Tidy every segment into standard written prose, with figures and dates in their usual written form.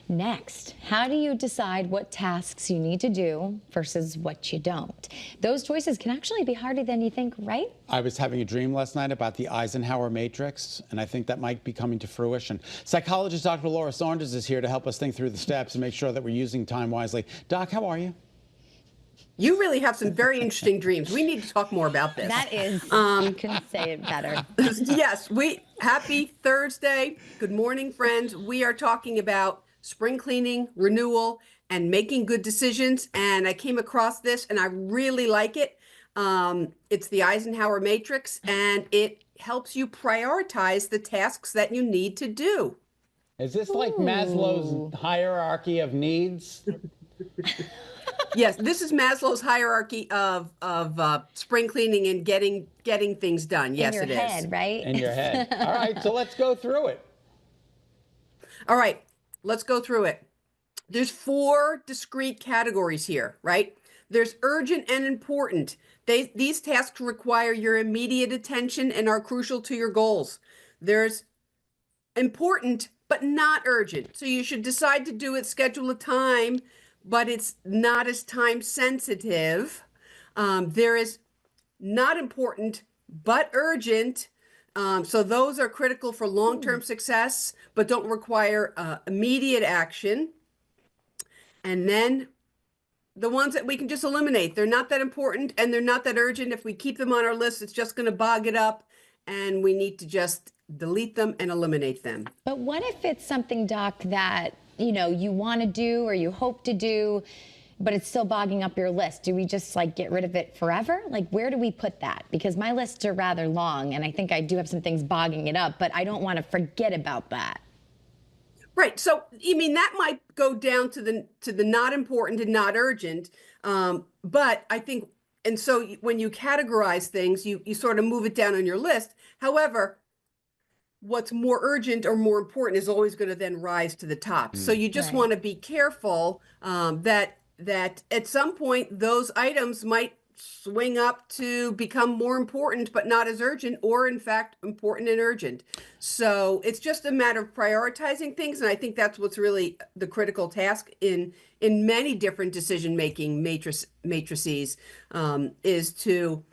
Next, how do you decide what tasks you need to do versus what you don't? Those choices can actually be harder than you think, right? I was having a dream last night about the Eisenhower matrix, and I think that might be coming to fruition. Psychologist Dr. Laura Saunders is here to help us think through the steps and make sure that we're using time wisely. Doc, how are you? You really have some very interesting dreams. We need to talk more about this. That is, I couldn't say it better. Yes, happy Thursday. Good morning, friends. We are talking about spring cleaning, renewal, and making good decisions. And I came across this and I really like it. It's the Eisenhower matrix, and it helps you prioritize the tasks that you need to do. Is this like Maslow's hierarchy of needs? Yes, this is Maslow's hierarchy of spring cleaning and getting things done. Yes, it is. In your head, right? In your head. All right, so let's go through it. All right, let's go through it. There's 4 discrete categories here, right? There's urgent and important. These tasks require your immediate attention and are crucial to your goals. There's important, but not urgent. So you should decide to do it, schedule a time, but it's not as time sensitive. There is not important, but urgent. So those are critical for long-term success, but don't require immediate action. And then the ones that we can just eliminate, they're not that important and they're not that urgent. If we keep them on our list, it's just going to bog it up, and we need to just delete them and eliminate them. But what if it's something, Doc, that you want to do or you hope to do, but it's still bogging up your list? Do we just get rid of it forever? Where do we put that? Because my lists are rather long, and I think I do have some things bogging it up, but I don't want to forget about that. Right. So, that might go down to the not important and not urgent. But I think, and so when you categorize things, you sort of move it down on your list. However, what's more urgent or more important is always going to then rise to the top. So you just want to be careful that at some point those items might swing up to become more important, but not as urgent, or in fact important and urgent. So it's just a matter of prioritizing things. And I think that's what's really the critical task in many different decision-making matrices, is to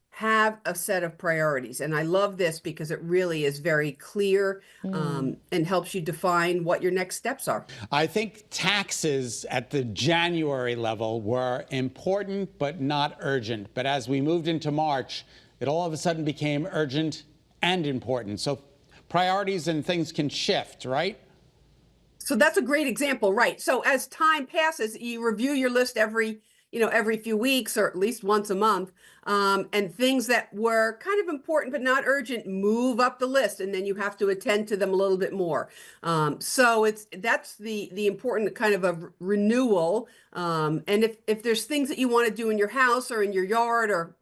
have a set of priorities. And I love this because it really is very clear and helps you define what your next steps are. I think taxes at the January level were important but not urgent. But as we moved into March, it all of a sudden became urgent and important. So priorities and things can shift, right? So that's a great example, right? So as time passes, you review your list every few weeks, or at least once a month. And things that were kind of important but not urgent move up the list, and then you have to attend to them a little bit more. So that's the important kind of a renewal. And if there's things that you want to do in your house or in your yard, or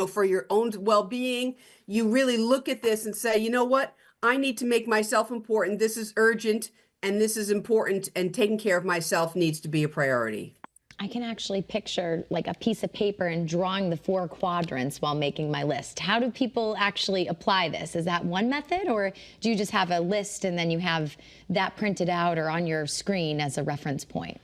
for your own well-being, you really look at this and say, you know what, I need to make myself important. This is urgent and this is important, and taking care of myself needs to be a priority. I can actually picture a piece of paper and drawing the 4 quadrants while making my list. How do people actually apply this? Is that one method, or do you just have a list and then you have that printed out or on your screen as a reference point?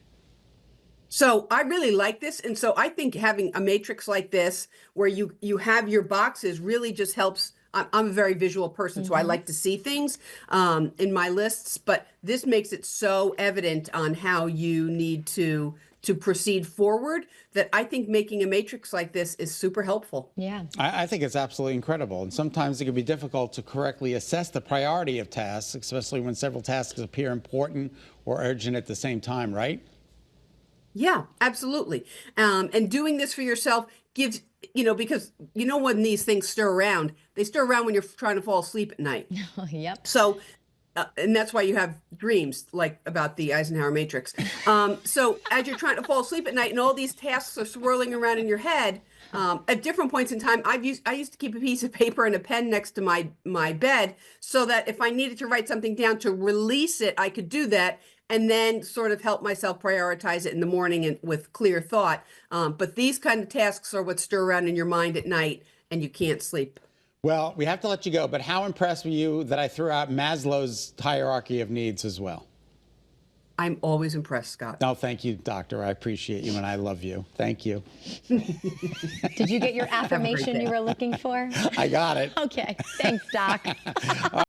So I really like this. And so I think having a matrix like this, where you have your boxes, really just helps. I'm a very visual person, so I like to see things in my lists, but this makes it so evident on how you need to proceed forward, that I think making a matrix like this is super helpful. Yeah. I think it's absolutely incredible. And sometimes it can be difficult to correctly assess the priority of tasks, especially when several tasks appear important or urgent at the same time, right? Yeah, absolutely. And doing this for yourself gives, because when these things stir around, they stir around when you're trying to fall asleep at night. Yep. So, and that's why you have dreams about the Eisenhower matrix. So as you're trying to fall asleep at night and all these tasks are swirling around in your head, at different points in time, I used to keep a piece of paper and a pen next to my bed, so that if I needed to write something down to release it, I could do that, and then sort of help myself prioritize it in the morning and with clear thought. But these kind of tasks are what stir around in your mind at night and you can't sleep. Well, we have to let you go, but how impressed were you that I threw out Maslow's hierarchy of needs as well? I'm always impressed, Scott. No, thank you, doctor. I appreciate you and I love you. Thank you. Did you get your affirmation day. you were looking for? I got it. Okay. Thanks, Doc.